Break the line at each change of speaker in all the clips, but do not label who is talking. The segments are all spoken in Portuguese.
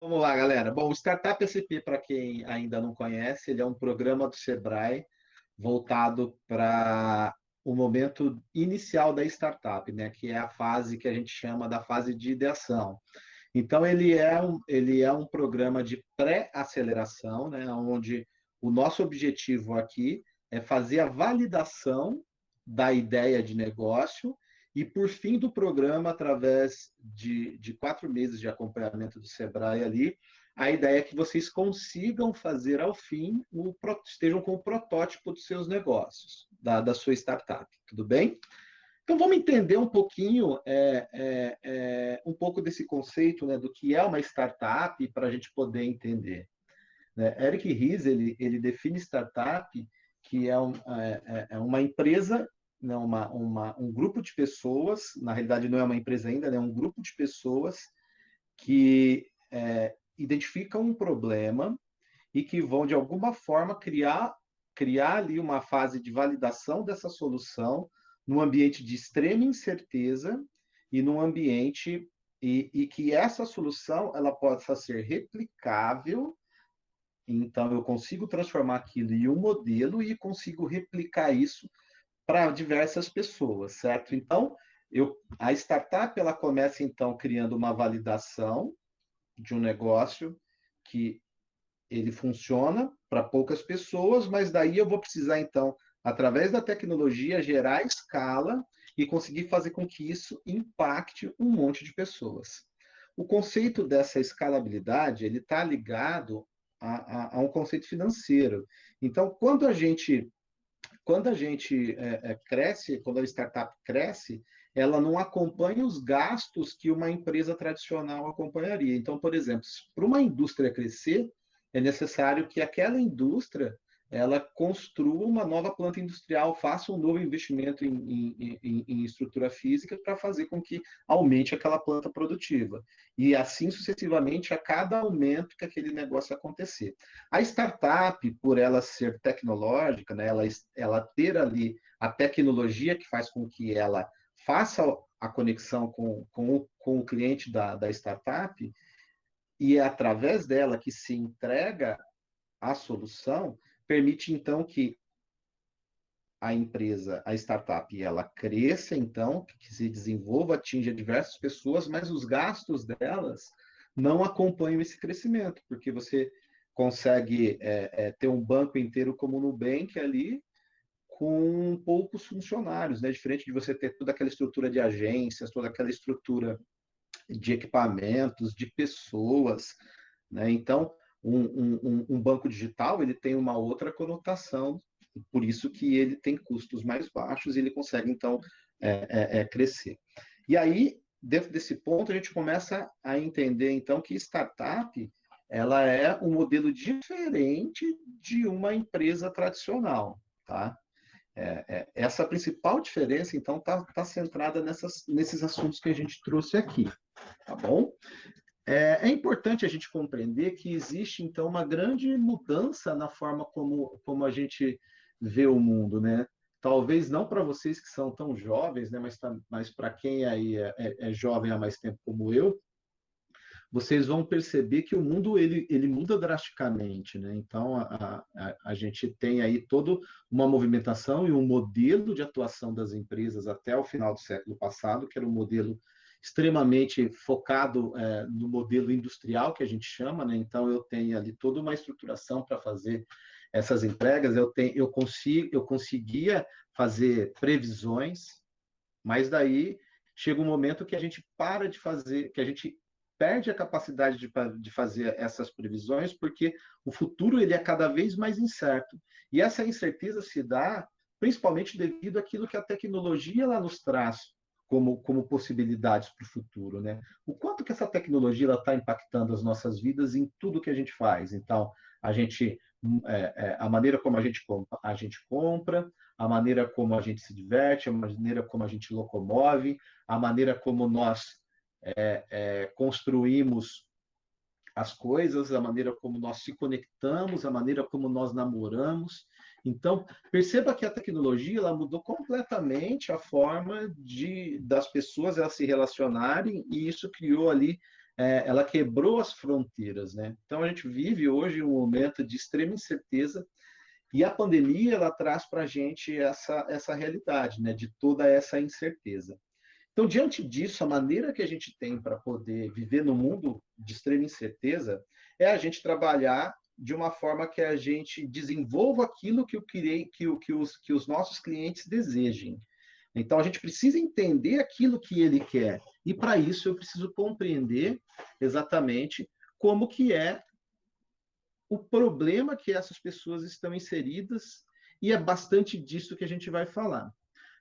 Vamos lá, galera. Bom, o Startup SP, para quem ainda não conhece, ele é um programa do Sebrae voltado para o momento inicial da startup, né? Que é a fase que a gente chama da fase de ideação. Então, ele é um programa de pré-aceleração, né? Onde o nosso objetivo aqui é fazer a validação da ideia de negócio e, por fim do programa, através de 4 meses de acompanhamento do Sebrae ali, a ideia é que vocês consigam fazer ao fim, estejam com o protótipo dos seus negócios, da sua startup. Tudo bem? Então vamos entender um pouquinho, um pouco desse conceito, né, do que é uma startup para a gente poder entender. Né? Eric Ries ele define startup que é uma empresa, né, um grupo de pessoas, na realidade não é uma empresa ainda, é um grupo de pessoas que identificam um problema e que vão, de alguma forma, criar ali uma fase de validação dessa solução num ambiente de extrema incerteza e num ambiente e que essa solução ela possa ser replicável. Então, eu consigo transformar aquilo em um modelo e consigo replicar isso para diversas pessoas, certo? Então, a startup ela começa, então, criando uma validação de um negócio que ele funciona para poucas pessoas, mas daí eu vou precisar, então, através da tecnologia, gerar escala e conseguir fazer com que isso impacte um monte de pessoas. O conceito dessa escalabilidade, ele está ligado a um conceito financeiro. Então, quando a gente cresce, quando a startup cresce, ela não acompanha os gastos que uma empresa tradicional acompanharia. Então, por exemplo, para uma indústria crescer, é necessário que aquela indústria ela construa uma nova planta industrial, faça um novo investimento em estrutura física para fazer com que aumente aquela planta produtiva. E assim sucessivamente a cada aumento que aquele negócio acontecer. A startup, por ela ser tecnológica, né, ela ter ali a tecnologia que faz com que ela faça a conexão com o cliente da startup, e é através dela que se entrega a solução, permite então que a empresa, a startup, ela cresça, então, que se desenvolva, atinja diversas pessoas, mas os gastos delas não acompanham esse crescimento, porque você consegue ter um banco inteiro como o Nubank ali, com poucos funcionários, né? Diferente de você ter toda aquela estrutura de agências, toda aquela estrutura de equipamentos, de pessoas, né? Então, um banco digital ele tem uma outra conotação, por isso que ele tem custos mais baixos e ele consegue, então, crescer. E aí, dentro desse ponto, a gente começa a entender, então, que startup ela é um modelo diferente de uma empresa tradicional, tá? Essa principal diferença, então, está centrada nesses assuntos que a gente trouxe aqui, tá bom? É importante a gente compreender que existe, então, uma grande mudança na forma como a gente vê o mundo, né? Talvez não para vocês que são tão jovens, né? Mas para quem aí é jovem há mais tempo como eu, vocês vão perceber que o mundo ele muda drasticamente, né? Então a gente tem aí toda uma movimentação e um modelo de atuação das empresas até o final do século passado, que era um modelo extremamente focado no modelo industrial que a gente chama, né? Então eu tenho ali toda uma estruturação para fazer essas entregas, eu conseguia fazer previsões, mas daí chega um momento que a gente para de fazer, que a gente perde a capacidade de fazer essas previsões, porque o futuro ele é cada vez mais incerto. E essa incerteza se dá principalmente devido àquilo que a tecnologia ela nos traz como possibilidades para o futuro, né? O quanto que essa tecnologia está impactando as nossas vidas em tudo que a gente faz. Então, a maneira como a gente compra, a maneira como a gente se diverte, a maneira como a gente locomove, a maneira como nós construímos as coisas, a maneira como nós se conectamos, a maneira como nós namoramos. Então, perceba que a tecnologia ela mudou completamente a forma das pessoas elas se relacionarem e isso criou ali, ela quebrou as fronteiras, né? Então, a gente vive hoje um momento de extrema incerteza e a pandemia ela traz para a gente essa realidade, né? De toda essa incerteza. Então, diante disso, a maneira que a gente tem para poder viver no mundo de extrema incerteza é a gente trabalhar de uma forma que a gente desenvolva aquilo que os nossos clientes desejem. Então, a gente precisa entender aquilo que ele quer. E, para isso, eu preciso compreender exatamente como que é o problema que essas pessoas estão inseridas, e é bastante disso que a gente vai falar.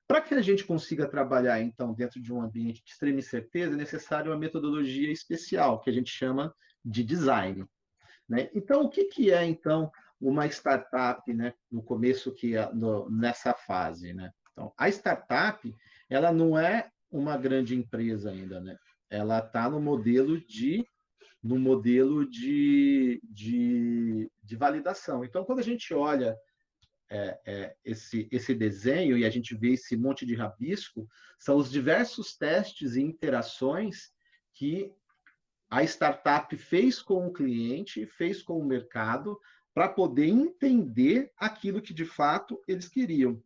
Para que a gente consiga trabalhar, então, dentro de um ambiente de extrema incerteza, é necessário uma metodologia especial, que a gente chama de design. Né? Então, o que, que é, então, uma startup, né, no começo, nessa fase? Né? Então, a startup, ela não é uma grande empresa ainda, né? Ela está no modelo de validação. Então, quando a gente olha esse desenho e a gente vê esse monte de rabisco, são os diversos testes e interações que a startup fez com o cliente, fez com o mercado, para poder entender aquilo que de fato eles queriam.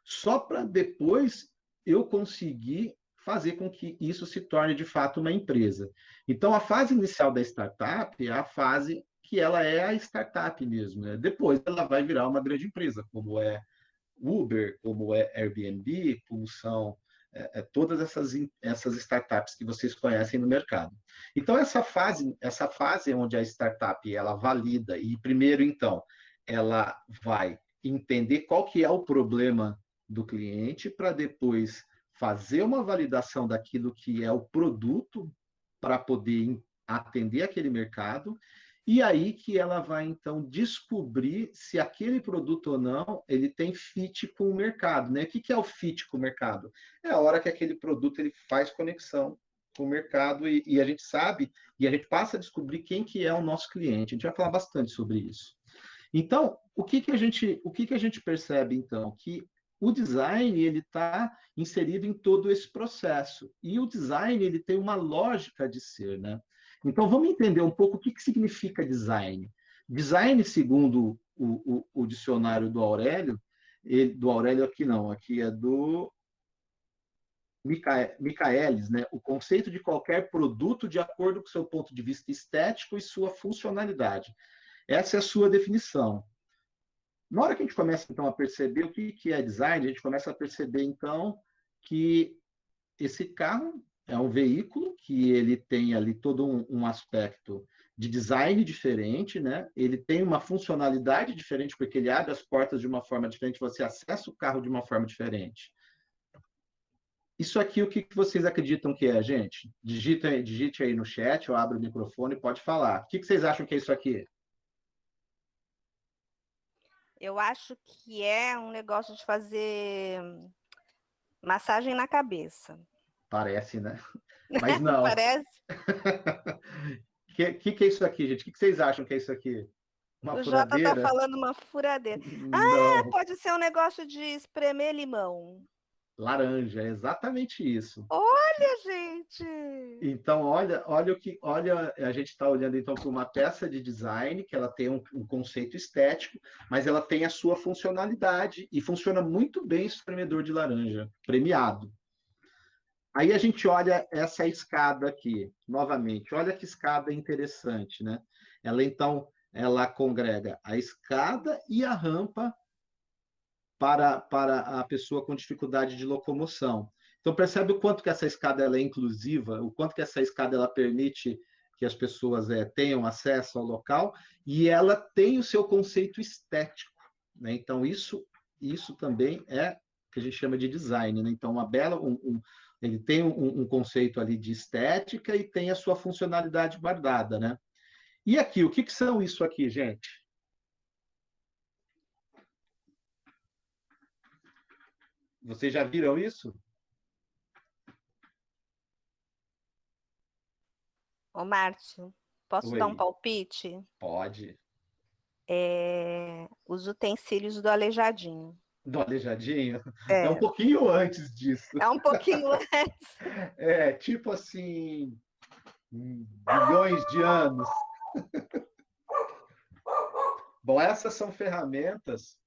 Só para depois eu conseguir fazer com que isso se torne de fato uma empresa. Então, a fase inicial da startup é a fase que ela é a startup mesmo. Né? Depois ela vai virar uma grande empresa, como é Uber, como é Airbnb, como são todas essas startups que vocês conhecem no mercado. Então, essa fase onde a startup ela valida, e primeiro, então, ela vai entender qual que é o problema do cliente, para depois fazer uma validação daquilo que é o produto para poder atender aquele mercado, e aí que ela vai, então, descobrir se aquele produto ou não, ele tem fit com o mercado. Né? O que é o fit com o mercado? É a hora que aquele produto ele faz conexão com o mercado e a gente sabe, e a gente passa a descobrir quem que é o nosso cliente. A gente vai falar bastante sobre isso. Então, o que que a gente percebe, então? Que o design ele está inserido em todo esse processo. E o design ele tem uma lógica de ser, né? Então, vamos entender um pouco o que significa design. Design, segundo o dicionário do Aurélio, do Aurélio aqui não, aqui é do Michaelis, né? O conceito de qualquer produto de acordo com seu ponto de vista estético e sua funcionalidade. Essa é a sua definição. Na hora que a gente começa, então, a perceber o que é design, a gente começa a perceber, então, que esse carro é um veículo que ele tem ali todo um aspecto de design diferente, né? Ele tem uma funcionalidade diferente, porque ele abre as portas de uma forma diferente, você acessa o carro de uma forma diferente. Isso aqui, o que vocês acreditam que é, gente? Digite aí no chat, eu abro o microfone e pode falar. O que vocês acham que é isso aqui?
Eu acho que é um negócio de fazer massagem na cabeça.
Parece, né? Mas não.
Parece?
Que é isso aqui, gente? O que vocês acham que é isso aqui? Uma
O Jota tá
furadeira?
falando uma furadeira. Ah,
Não.
pode ser um negócio de espremer limão.
Laranja, é exatamente isso.
Olha, gente!
Então, olha, a gente está olhando então para uma peça de design que ela tem um conceito estético, mas ela tem a sua funcionalidade e funciona muito bem esse espremedor de laranja, premiado. Aí a gente olha essa escada aqui, novamente. Olha que escada interessante, né? Ela congrega a escada e a rampa para a pessoa com dificuldade de locomoção. Então, percebe o quanto que essa escada ela é inclusiva, o quanto que essa escada ela permite que as pessoas tenham acesso ao local, e ela tem o seu conceito estético. Né? Então, isso também é o que a gente chama de design. Né? Então, ele tem um conceito ali de estética e tem a sua funcionalidade guardada. Né? E aqui, o que são isso aqui, gente? Vocês já viram isso?
Ô, Márcio, posso dar um
Oi,
palpite?
pode.
os utensílios do Aleijadinho.
Do Aleijadinho? É um
É,
pouquinho antes disso.
é um pouquinho antes.
É, tipo assim, bilhões de anos. Bom, essas são ferramentas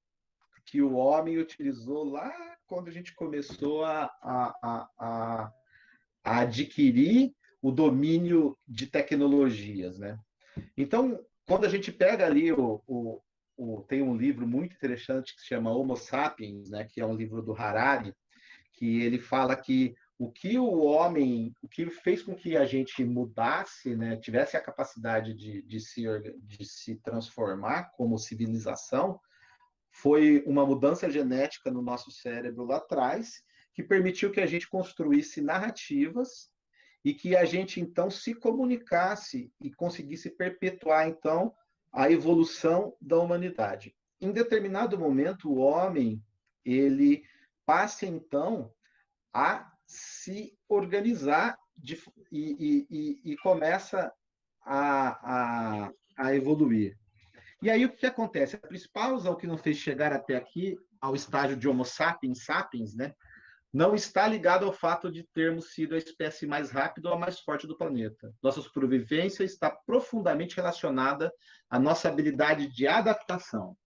que o homem utilizou lá quando a gente começou a adquirir o domínio de tecnologias, né? Então, quando a gente pega ali tem um livro muito interessante que se chama Homo Sapiens, né, que é um livro do Harari, que ele fala que o que fez com que a gente mudasse, né, tivesse a capacidade de se transformar como civilização, foi uma mudança genética no nosso cérebro lá atrás, que permitiu que a gente construísse narrativas e que a gente então se comunicasse e conseguisse perpetuar então a evolução da humanidade. Em determinado momento, o homem ele passa então a se organizar e começa a evoluir. E aí o que acontece? A principal razão que nos fez chegar até aqui, ao estágio de Homo sapiens sapiens, né, não está ligado ao fato de termos sido a espécie mais rápida ou a mais forte do planeta. Nossa sobrevivência está profundamente relacionada à nossa habilidade de adaptação,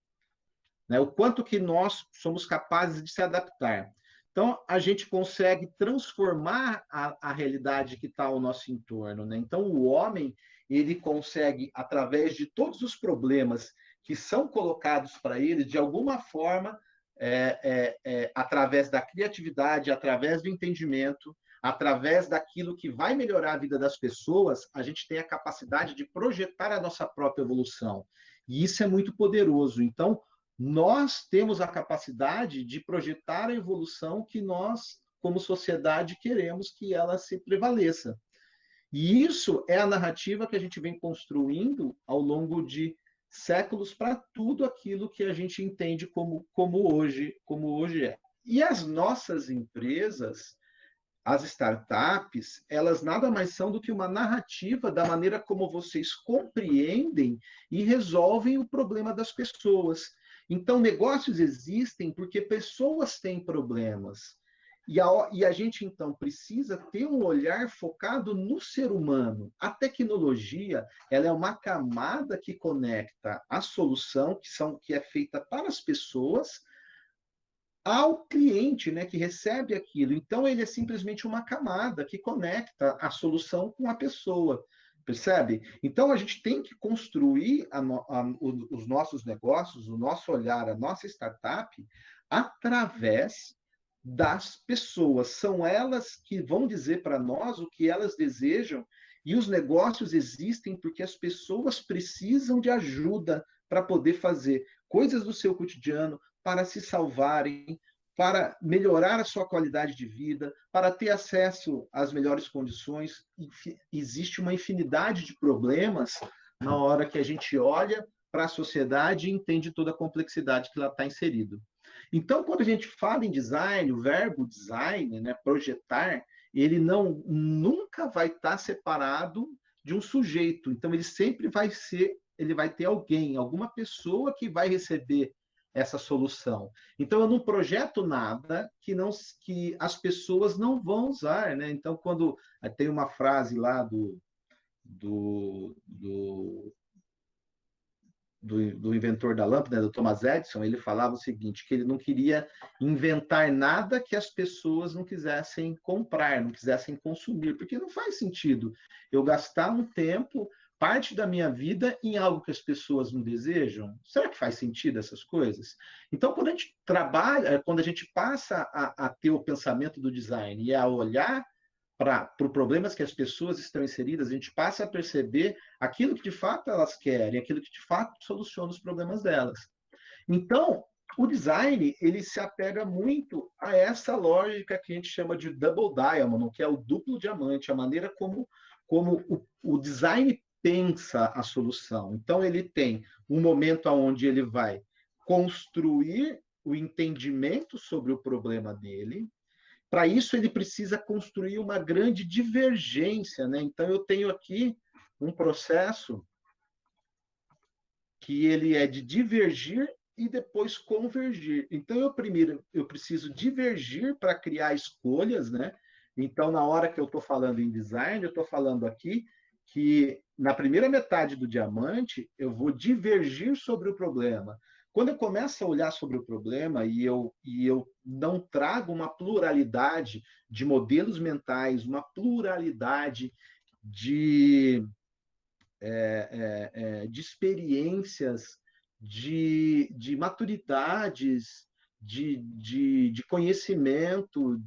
né? O quanto que nós somos capazes de se adaptar. Então, a gente consegue transformar a realidade que está ao nosso entorno, né? Então, o homem, ele consegue, através de todos os problemas que são colocados para ele, de alguma forma, através da criatividade, através do entendimento, através daquilo que vai melhorar a vida das pessoas, a gente tem a capacidade de projetar a nossa própria evolução. E isso é muito poderoso. Então, nós temos a capacidade de projetar a evolução que nós, como sociedade, queremos que ela se prevaleça. E isso é a narrativa que a gente vem construindo ao longo de séculos para tudo aquilo que a gente entende como hoje é. E as nossas empresas, as startups, elas nada mais são do que uma narrativa da maneira como vocês compreendem e resolvem o problema das pessoas. Então, negócios existem porque pessoas têm problemas. E a gente, então, precisa ter um olhar focado no ser humano. A tecnologia, ela é uma camada que conecta a solução, que é feita para as pessoas, ao cliente, né, que recebe aquilo. Então, ele é simplesmente uma camada que conecta a solução com a pessoa. Percebe? Então, a gente tem que construir os nossos negócios, o nosso olhar, a nossa startup, através das pessoas. São elas que vão dizer para nós o que elas desejam, e os negócios existem porque as pessoas precisam de ajuda para poder fazer coisas do seu cotidiano, para se salvarem, para melhorar a sua qualidade de vida, para ter acesso às melhores condições. Existe uma infinidade de problemas na hora que a gente olha para a sociedade e entende toda a complexidade que ela está inserido. Então, quando a gente fala em design, o verbo design, né, projetar, ele nunca vai estar separado de um sujeito. Então, ele vai ter alguém, alguma pessoa que vai receber essa solução. Então, eu não projeto nada que as pessoas não vão usar, né? Então, quando tem uma frase lá do, do do inventor da lâmpada, do Thomas Edison, ele falava o seguinte, que ele não queria inventar nada que as pessoas não quisessem comprar, não quisessem consumir, porque não faz sentido eu gastar um tempo, parte da minha vida, em algo que as pessoas não desejam. Será que faz sentido essas coisas? Então, quando a gente trabalha, quando a gente passa a ter o pensamento do design e a olhar para problemas que as pessoas estão inseridas, a gente passa a perceber aquilo que de fato elas querem, aquilo que de fato soluciona os problemas delas. Então, o design, ele se apega muito a essa lógica que a gente chama de double diamond, que é o duplo diamante, a maneira como o design pensa a solução. Então, ele tem um momento onde ele vai construir o entendimento sobre o problema dele. Para isso, ele precisa construir uma grande divergência, né? Então, eu tenho aqui um processo que ele é de divergir e depois convergir. Então, eu preciso divergir para criar escolhas, né? Então, na hora que eu estou falando em design, eu estou falando aqui que na primeira metade do diamante eu vou divergir sobre o problema. Quando eu começo a olhar sobre o problema e eu não trago uma pluralidade de modelos mentais, uma pluralidade de experiências, de maturidades, de conhecimento.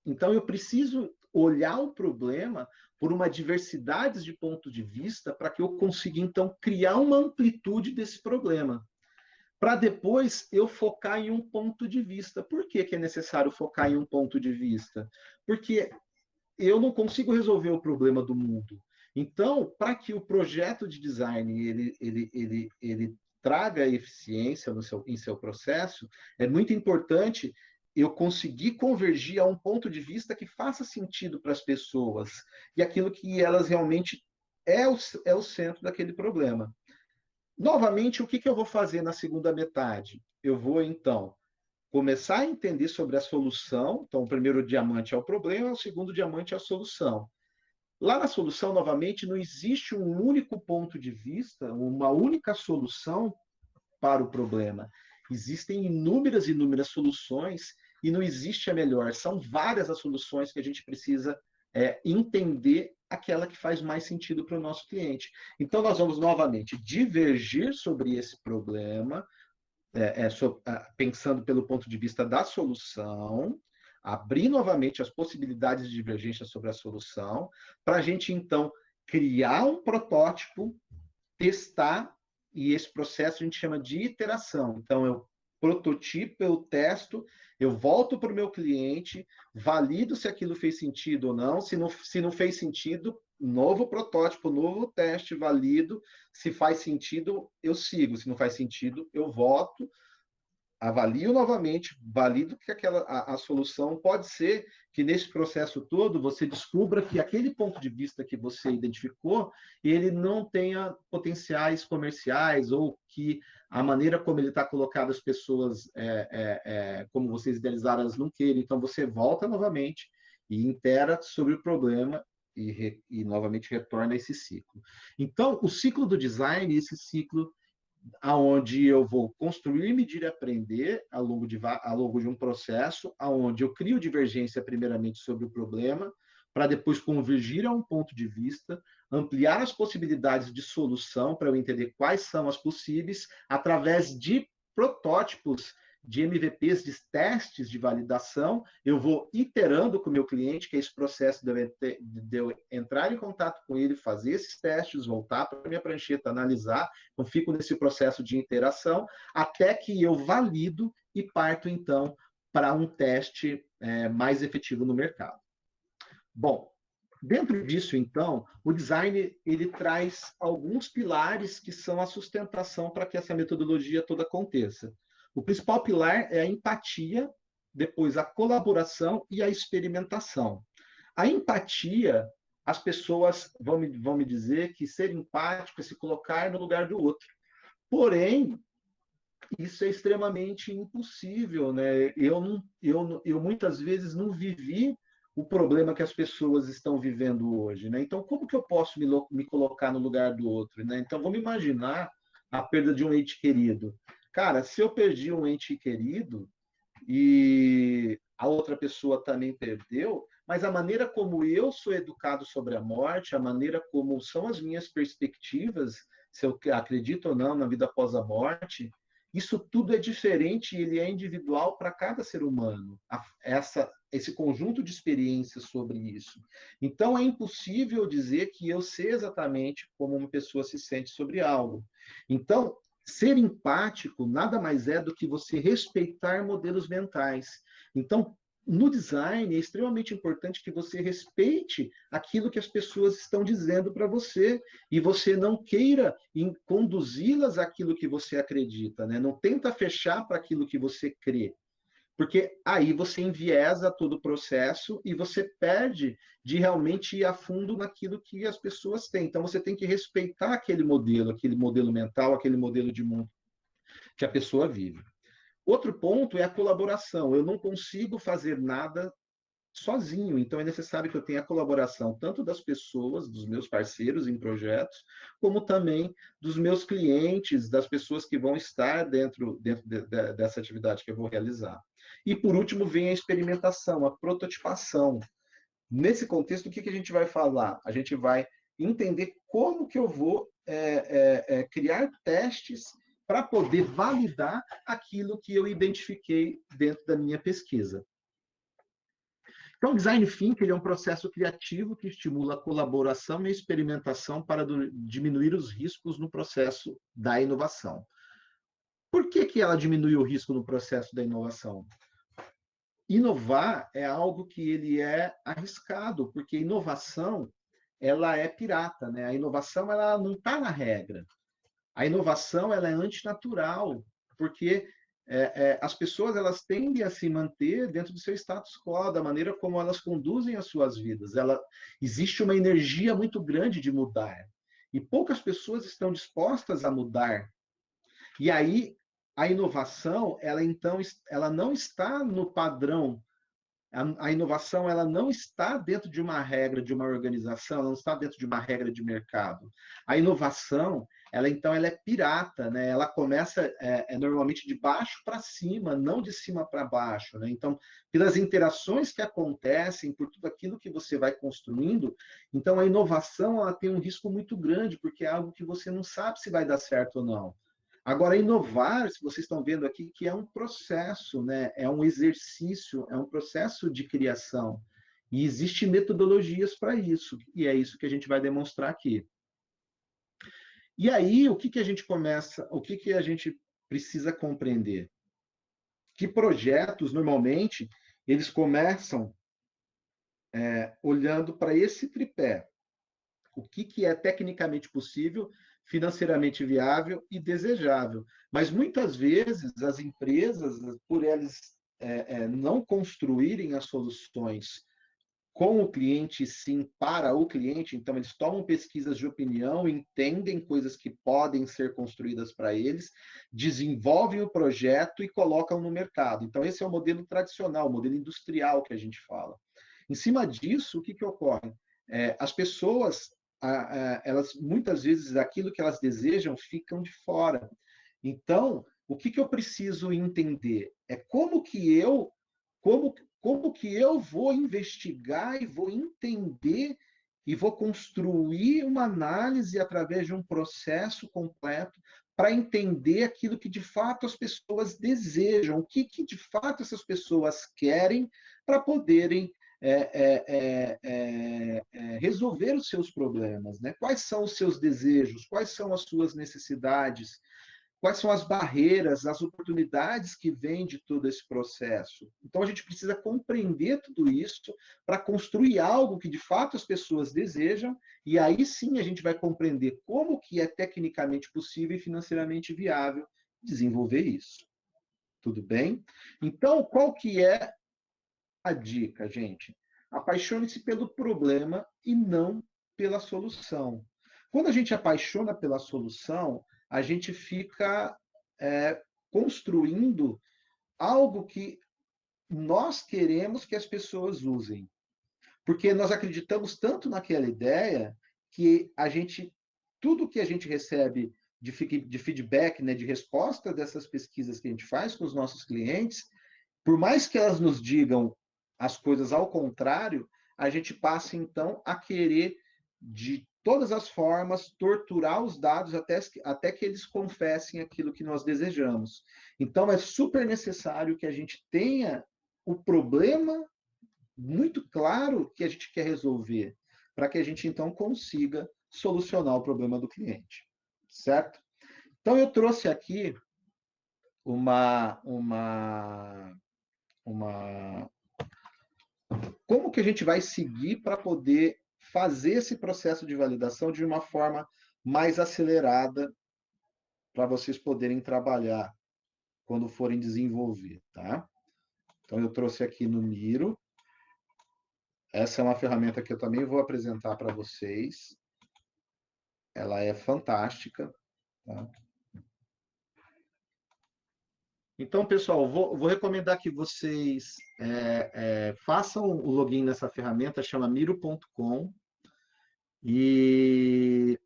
Então, eu preciso olhar o problema por uma diversidade de pontos de vista para que eu consiga, então, criar uma amplitude desse problema. Para depois eu focar em um ponto de vista. Por que é necessário focar em um ponto de vista? Porque eu não consigo resolver o problema do mundo. Então, para que o projeto de design ele traga eficiência em seu processo, é muito importante eu conseguir convergir a um ponto de vista que faça sentido para as pessoas e aquilo que elas realmente é o centro daquele problema. Novamente, o que eu vou fazer na segunda metade? Eu vou, então, começar a entender sobre a solução. Então, o primeiro diamante é o problema, o segundo diamante é a solução. Lá na solução, novamente, não existe um único ponto de vista, uma única solução para o problema. Existem inúmeras soluções e não existe a melhor. São várias as soluções que a gente precisa entender aquela que faz mais sentido para o nosso cliente. Então, nós vamos novamente divergir sobre esse problema, pensando pelo ponto de vista da solução, abrir novamente as possibilidades de divergência sobre a solução, para a gente, então, criar um protótipo, testar, e esse processo a gente chama de iteração. Então, eu prototipo, eu testo, eu volto para o meu cliente, valido se aquilo fez sentido ou não, se não fez sentido, novo protótipo, novo teste, valido, se faz sentido, eu sigo, se não faz sentido, eu volto, avalio novamente, valido que a solução pode ser que nesse processo todo você descubra que aquele ponto de vista que você identificou, ele não tenha potenciais comerciais ou que a maneira como ele está colocado as pessoas, como vocês idealizaram, elas não queiram. Então você volta novamente e intera sobre o problema e novamente retorna a esse ciclo. Então, o ciclo do design, esse ciclo aonde eu vou construir, medir e aprender ao longo de um processo, aonde eu crio divergência primeiramente sobre o problema, para depois convergir a um ponto de vista, ampliar as possibilidades de solução para eu entender quais são as possíveis, através de protótipos, de MVPs, de testes de validação, eu vou iterando com o meu cliente, que é esse processo de eu entrar em contato com ele, fazer esses testes, voltar para a minha prancheta, analisar, então fico nesse processo de interação, até que eu valido e parto, então, para um teste mais efetivo no mercado. Bom, dentro disso, então, o design ele traz alguns pilares que são a sustentação para que essa metodologia toda aconteça. O principal pilar é a empatia, depois a colaboração e a experimentação. A empatia, as pessoas vão me dizer que ser empático é se colocar no lugar do outro. Porém, isso é extremamente impossível, né? Eu muitas vezes não vivi o problema que as pessoas estão vivendo hoje, né? Então, como que eu posso me colocar no lugar do outro, né? Então, vamos imaginar a perda de um ente querido. Cara, se eu perdi um ente querido e a outra pessoa também perdeu, mas a maneira como eu sou educado sobre a morte, a maneira como são as minhas perspectivas, se eu acredito ou não na vida após a morte, isso tudo é diferente e ele é individual para cada ser humano. Esse conjunto de experiências sobre isso. Então, é impossível dizer que eu sei exatamente como uma pessoa se sente sobre algo. Então, ser empático nada mais é do que você respeitar modelos mentais. Então, no design, é extremamente importante que você respeite aquilo que as pessoas estão dizendo para você e você não queira conduzi-las àquilo que você acredita, né? Não tenta fechar para aquilo que você crê, porque aí você enviesa todo o processo e você perde de realmente ir a fundo naquilo que as pessoas têm. Então, você tem que respeitar aquele modelo mental, aquele modelo de mundo. que a pessoa vive. Outro ponto é a colaboração. Eu não consigo fazer nada sozinho, então é necessário que eu tenha a colaboração tanto das pessoas, dos meus parceiros em projetos, como também dos meus clientes, das pessoas que vão estar dentro dessa atividade que eu vou realizar. E, por último, vem a experimentação, a prototipação. Nesse contexto, o que a gente vai falar? A gente vai entender como que eu vou criar testes para poder validar aquilo que eu identifiquei dentro da minha pesquisa. Então, o design thinking é um processo criativo que estimula a colaboração e a experimentação para diminuir os riscos no processo da inovação. Por que ela diminui o risco no processo da inovação? Inovar é algo que ele é arriscado, porque inovação ela é pirata, né? A inovação ela não está na regra. A inovação ela é antinatural, porque as pessoas elas tendem a se manter dentro do seu status quo, da maneira como elas conduzem as suas vidas. Existe uma energia muito grande de mudar, e poucas pessoas estão dispostas a mudar. E aí, a inovação, ela não está no padrão. A inovação ela não está dentro de uma regra de uma organização, ela não está dentro de uma regra de mercado. A inovação, ela é pirata, né? Ela começa normalmente de baixo para cima, não de cima para baixo, né? Então, pelas interações que acontecem, por tudo aquilo que você vai construindo, então a inovação ela tem um risco muito grande, porque é algo que você não sabe se vai dar certo ou não. Agora, inovar, se vocês estão vendo aqui, que é um processo, né? É um exercício, é um processo de criação. E existem metodologias para isso, e é isso que a gente vai demonstrar aqui. E aí, o que a gente começa, o que a gente precisa compreender? Que projetos, normalmente, eles começam olhando para esse tripé. O que é tecnicamente possível, financeiramente viável e desejável. Mas muitas vezes as empresas, por elas não construírem as soluções com o cliente, sim, para o cliente, então eles tomam pesquisas de opinião, entendem coisas que podem ser construídas para eles, desenvolvem o projeto e colocam no mercado. Então esse é o modelo tradicional, o modelo industrial que a gente fala. Em cima disso, o que ocorre? As pessoas, elas muitas vezes aquilo que elas desejam ficam de fora. Então, o que eu preciso entender é como que eu vou investigar e vou entender e vou construir uma análise através de um processo completo para entender aquilo que de fato as pessoas desejam, o que de fato essas pessoas querem para poderem resolver os seus problemas, né? Quais são os seus desejos, quais são as suas necessidades, quais são as barreiras, as oportunidades que vêm de todo esse processo. Então, a gente precisa compreender tudo isso para construir algo que, de fato, as pessoas desejam, e aí sim a gente vai compreender como que é tecnicamente possível e financeiramente viável desenvolver isso. Tudo bem? Então, qual que é a dica, gente? Apaixone-se pelo problema e não pela solução. Quando a gente apaixona pela solução, a gente fica construindo algo que nós queremos que as pessoas usem. Porque nós acreditamos tanto naquela ideia que tudo que a gente recebe de feedback, né, de resposta dessas pesquisas que a gente faz com os nossos clientes, por mais que elas nos digam as coisas ao contrário, a gente passa então a querer de todas as formas torturar os dados até que eles confessem aquilo que nós desejamos. Então é super necessário que a gente tenha o problema muito claro que a gente quer resolver, para que a gente então consiga solucionar o problema do cliente, certo? Então eu trouxe aqui uma como que a gente vai seguir para poder fazer esse processo de validação de uma forma mais acelerada para vocês poderem trabalhar quando forem desenvolver, tá? Então, eu trouxe aqui no Miro. Essa é uma ferramenta que eu também vou apresentar para vocês. Ela é fantástica, tá? Então, pessoal, vou recomendar que vocês façam o login nessa ferramenta, chama miro.com, e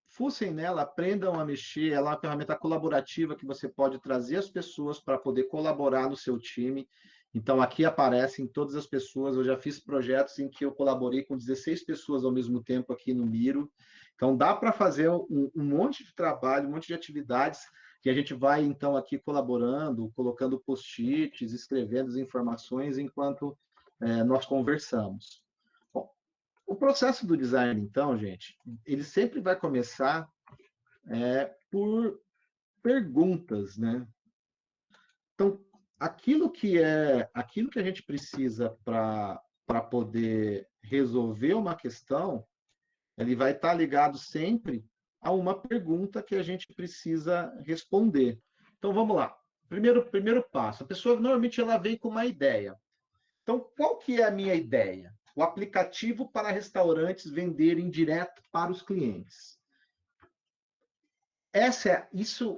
fucem nela, aprendam a mexer. Ela é uma ferramenta colaborativa que você pode trazer as pessoas para poder colaborar no seu time. Então, aqui aparecem todas as pessoas. Eu já fiz projetos em que eu colaborei com 16 pessoas ao mesmo tempo aqui no Miro. Então, dá para fazer um monte de trabalho, um monte de atividades que a gente vai, então, aqui colaborando, colocando post-its, escrevendo as informações enquanto nós conversamos. Bom, o processo do design, então, gente, ele sempre vai começar por perguntas, né? Então, aquilo que a gente precisa para poder resolver uma questão, ele vai estar ligado sempre a uma pergunta que a gente precisa responder. Então, vamos lá. Primeiro passo. A pessoa, normalmente, ela vem com uma ideia. Então, qual que é a minha ideia? O aplicativo para restaurantes venderem direto para os clientes.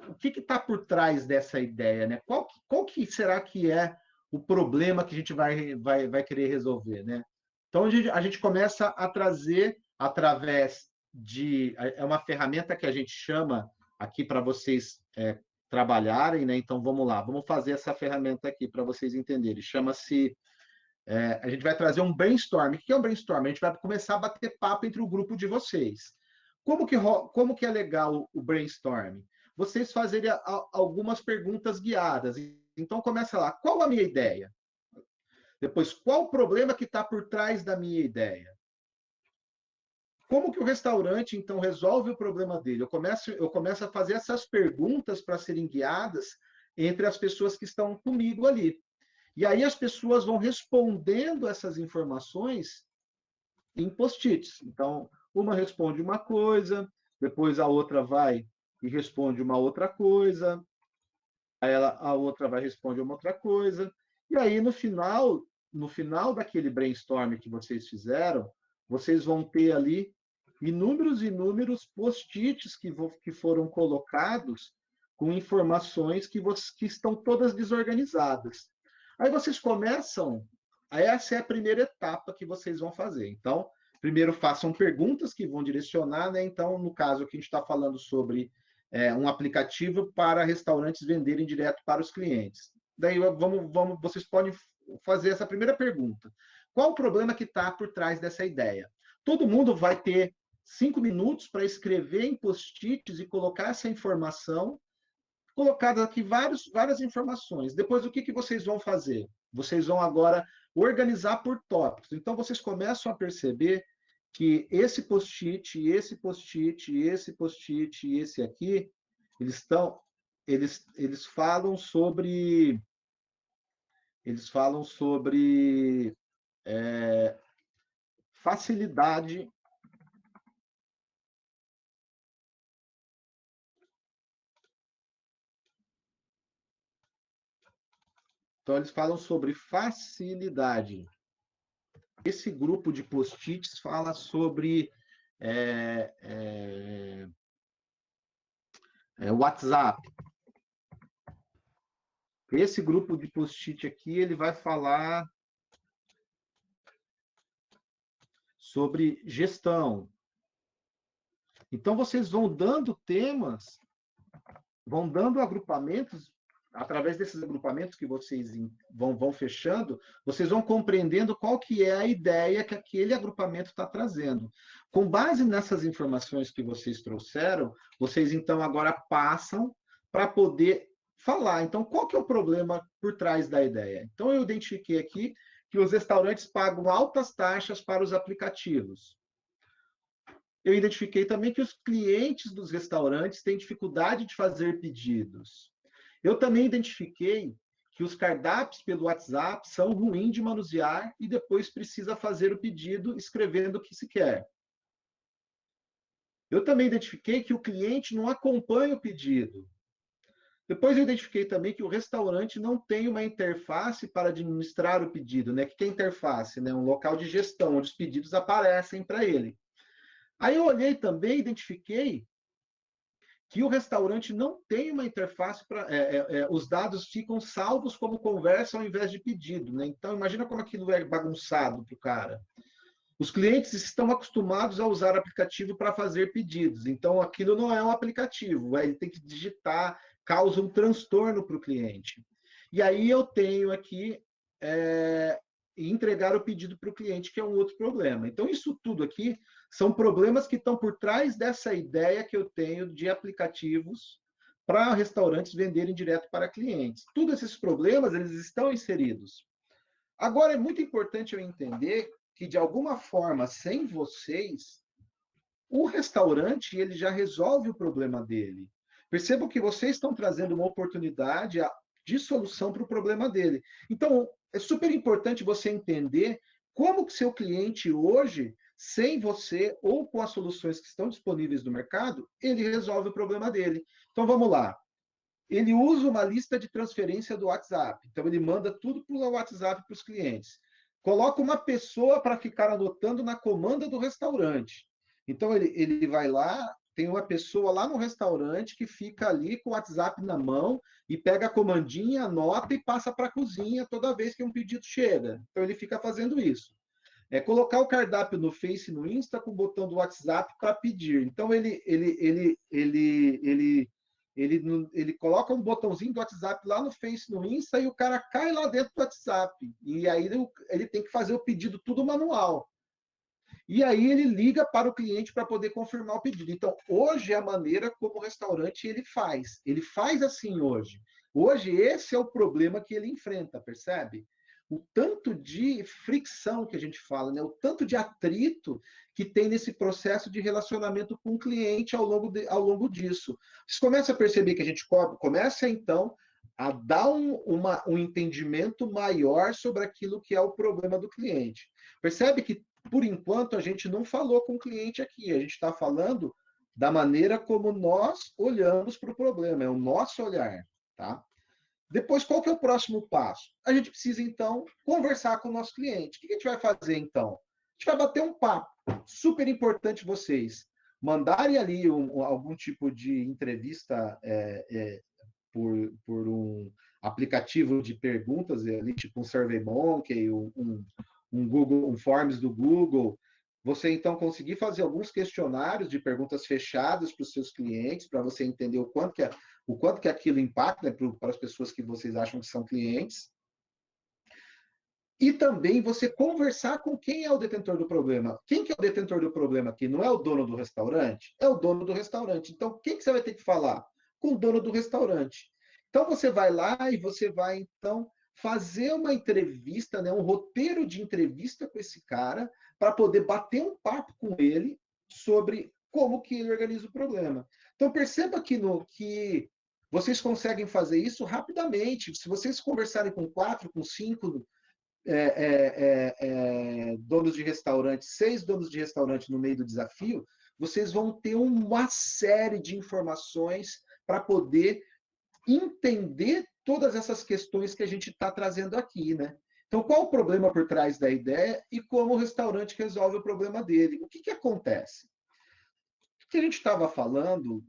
O que está por trás dessa ideia, né? Qual que será que é o problema que a gente vai querer resolver, né? Então, a gente começa a trazer, através de... É uma ferramenta que a gente chama aqui para vocês trabalharem, né? Então, vamos lá. Vamos fazer essa ferramenta aqui para vocês entenderem. Chama-se... a gente vai trazer um brainstorm. O que é um brainstorm? A gente vai começar a bater papo entre o grupo de vocês. Como que é legal o brainstorm? Vocês fazerem algumas perguntas guiadas. Então, começa lá. Qual a minha ideia? Depois, qual o problema que está por trás da minha ideia? Como que o restaurante, então, resolve o problema dele? Eu começo a fazer essas perguntas para serem guiadas entre as pessoas que estão comigo ali. E aí as pessoas vão respondendo essas informações em post-its. Então, uma responde uma coisa, depois a outra vai e responde uma outra coisa, a outra vai e responde uma outra coisa. E aí, no final daquele brainstorm que vocês fizeram, vocês vão ter ali inúmeros post-its que foram colocados com informações que estão todas desorganizadas. Aí vocês começam, essa é a primeira etapa que vocês vão fazer. Então, primeiro façam perguntas que vão direcionar, né? Então, no caso aqui, a gente está falando sobre um aplicativo para restaurantes venderem direto para os clientes. Daí, vocês podem fazer essa primeira pergunta. Qual o problema que está por trás dessa ideia? Todo mundo vai ter 5 minutos para escrever em post-its e colocar essa informação, colocadas aqui várias informações. Depois, o que vocês vão fazer? Vocês vão agora organizar por tópicos. Então, vocês começam a perceber que esse post-it, esse post-it, esse post-it e esse aqui, eles falam sobre facilidade. Então, eles falam sobre facilidade. Esse grupo de post-its fala sobre WhatsApp. Esse grupo de post-it aqui, ele vai falar sobre gestão. Então, vocês vão dando temas, vão dando agrupamentos, através desses agrupamentos que vocês vão fechando, vocês vão compreendendo qual que é a ideia que aquele agrupamento está trazendo. Com base nessas informações que vocês trouxeram, vocês, então, agora passam para poder falar. Então, qual que é o problema por trás da ideia? Então, eu identifiquei aqui que os restaurantes pagam altas taxas para os aplicativos. Eu identifiquei também que os clientes dos restaurantes têm dificuldade de fazer pedidos. Eu também identifiquei que os cardápios pelo WhatsApp são ruins de manusear e depois precisa fazer o pedido escrevendo o que se quer. Eu também identifiquei que o cliente não acompanha o pedido. Depois eu identifiquei também que o restaurante não tem uma interface para administrar o pedido, né? O que é interface? Né? Um local de gestão, onde os pedidos aparecem para ele. Aí eu olhei também e identifiquei que o restaurante não tem uma interface para... os dados ficam salvos como conversa ao invés de pedido, né? Então, imagina como aquilo é bagunçado para o cara. Os clientes estão acostumados a usar aplicativo para fazer pedidos, então aquilo não é um aplicativo, ele tem que digitar, causa um transtorno para o cliente. E aí eu tenho aqui entregar o pedido para o cliente, que é um outro problema. Então, isso tudo aqui são problemas que estão por trás dessa ideia que eu tenho de aplicativos para restaurantes venderem direto para clientes. Todos esses problemas, eles estão inseridos. Agora, é muito importante eu entender que, de alguma forma, sem vocês, o restaurante ele já resolve o problema dele. Percebam que vocês estão trazendo uma oportunidade de solução para o problema dele. Então, é super importante você entender como que seu cliente hoje, sem você ou com as soluções que estão disponíveis no mercado, ele resolve o problema dele. Então, vamos lá. Ele usa uma lista de transferência do WhatsApp. Então, ele manda tudo pelo WhatsApp para os clientes. Coloca uma pessoa para ficar anotando na comanda do restaurante. Então, ele vai lá, tem uma pessoa lá no restaurante que fica ali com o WhatsApp na mão e pega a comandinha, anota e passa para a cozinha toda vez que um pedido chega. Então, ele fica fazendo isso. É colocar o cardápio no Face, no Insta, com o botão do WhatsApp para pedir. Então, ele coloca um botãozinho do WhatsApp lá no Face, no Insta, e o cara cai lá dentro do WhatsApp. E aí ele tem que fazer o pedido tudo manual. E aí ele liga para o cliente para poder confirmar o pedido. Então, hoje é a maneira como o restaurante ele faz. Ele faz assim hoje. Hoje esse é o problema que ele enfrenta, percebe? O tanto de fricção que a gente fala, né? O tanto de atrito que tem nesse processo de relacionamento com o cliente ao longo disso. Você começa a perceber que a gente começa, então, a dar um entendimento maior sobre aquilo que é o problema do cliente. Percebe que, por enquanto, a gente não falou com o cliente aqui, a gente está falando da maneira como nós olhamos para o problema, é o nosso olhar, tá? Depois, qual que é o próximo passo? A gente precisa, então, conversar com o nosso cliente. O que a gente vai fazer, então? A gente vai bater um papo. Super importante vocês mandarem ali algum tipo de entrevista por um aplicativo de perguntas, ali, tipo um SurveyMonkey, um Google, um Forms do Google. Você, então, conseguir fazer alguns questionários de perguntas fechadas para os seus clientes, para você entender o quanto que aquilo impacta, né, para as pessoas que vocês acham que são clientes. E também você conversar com quem é o detentor do problema. Quem que é o detentor do problema aqui? Não é o dono do restaurante? É o dono do restaurante. Então, quem que você vai ter que falar? Com o dono do restaurante. Então, você vai lá e você vai, então, fazer uma entrevista, né, um roteiro de entrevista com esse cara, para poder bater um papo com ele sobre como que ele organiza o problema. Então, perceba que vocês conseguem fazer isso rapidamente. Se vocês conversarem com 4, com 5 donos de restaurante, 6 donos de restaurante no meio do desafio, vocês vão ter uma série de informações para poder entender todas essas questões que a gente está trazendo aqui, né? Então, qual o problema por trás da ideia e como o restaurante resolve o problema dele? O que acontece? O que a gente estava falando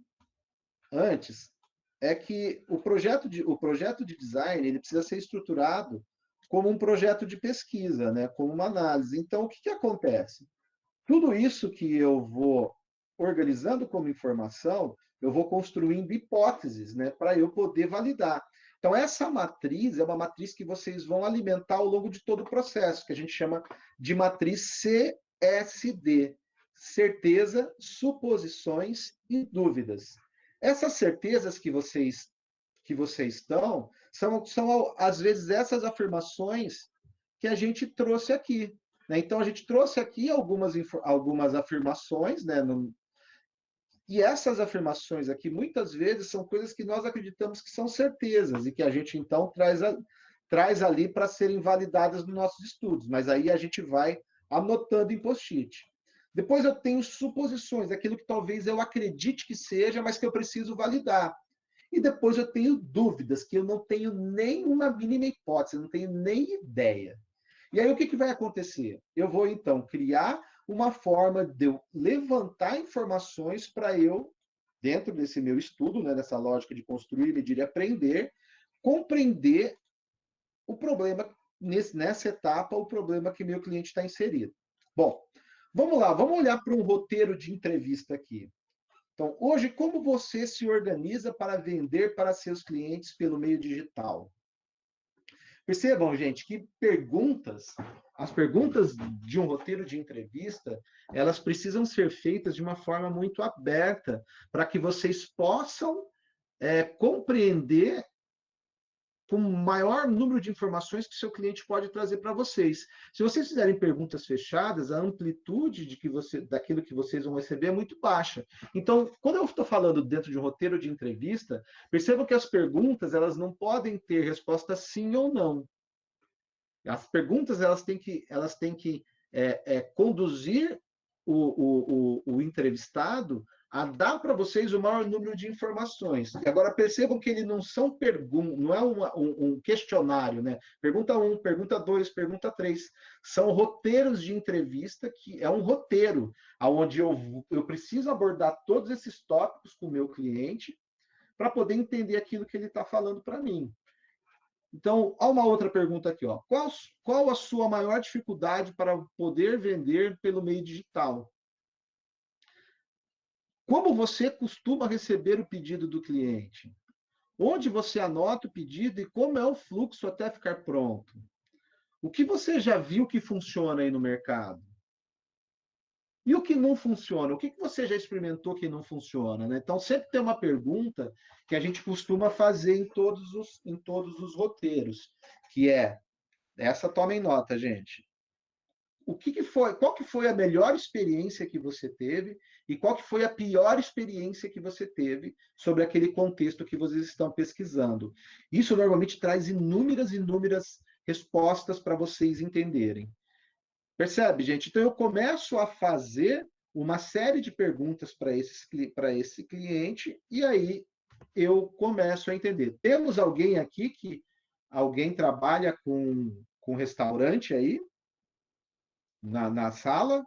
antes é que o projeto de design ele precisa ser estruturado como um projeto de pesquisa, né? Como uma análise. Então, o que acontece? Tudo isso que eu vou organizando como informação, eu vou construindo hipóteses, né, para eu poder validar. Então, essa matriz é uma matriz que vocês vão alimentar ao longo de todo o processo, que a gente chama de matriz CSD, certeza, suposições e dúvidas. Essas certezas que vocês estão, são às vezes essas afirmações que a gente trouxe aqui. Né? Então, a gente trouxe aqui algumas afirmações, né? E essas afirmações aqui, muitas vezes, são coisas que nós acreditamos que são certezas e que a gente, então, traz ali para serem validadas nos nossos estudos. Mas aí a gente vai anotando em post-it. Depois eu tenho suposições, aquilo que talvez eu acredite que seja, mas que eu preciso validar. E depois eu tenho dúvidas, que eu não tenho nenhuma mínima hipótese, não tenho nem ideia. E aí o que vai acontecer? Eu vou, então, criar uma forma de eu levantar informações para eu dentro desse meu estudo, né, dessa lógica de construir, medir e aprender, compreender o problema, nessa etapa, o problema que meu cliente está inserido. Bom, vamos lá, vamos olhar para um roteiro de entrevista aqui. Então, hoje, como você se organiza para vender para seus clientes pelo meio digital? Percebam, gente, que as perguntas de um roteiro de entrevista, elas precisam ser feitas de uma forma muito aberta, para que vocês possam compreender com o maior número de informações que seu cliente pode trazer para vocês. Se vocês fizerem perguntas fechadas, a amplitude daquilo que vocês vão receber é muito baixa. Então, quando eu estou falando dentro de um roteiro de entrevista, percebam que as perguntas elas não podem ter resposta sim ou não. As perguntas elas têm que conduzir o entrevistado a dar para vocês o maior número de informações. E agora percebam que eles não são perguntas, não é um questionário, né? Pergunta 1, pergunta 2, pergunta 3. São roteiros de entrevista, que é um roteiro, onde eu preciso abordar todos esses tópicos com o meu cliente para poder entender aquilo que ele está falando para mim. Então, há uma outra pergunta aqui, ó. Qual a sua maior dificuldade para poder vender pelo meio digital? Como você costuma receber o pedido do cliente? Onde você anota o pedido e como é o fluxo até ficar pronto? O que você já viu que funciona aí no mercado? E o que não funciona? O que você já experimentou que não funciona? Né? Então, sempre tem uma pergunta que a gente costuma fazer em todos os roteiros, que é, essa tomem nota, gente. Qual que foi a melhor experiência que você teve e qual que foi a pior experiência que você teve sobre aquele contexto que vocês estão pesquisando? Isso normalmente traz inúmeras respostas para vocês entenderem. Percebe, gente? Então eu começo a fazer uma série de perguntas para esse cliente e aí eu começo a entender. Temos alguém aqui alguém trabalha com restaurante aí? Na sala,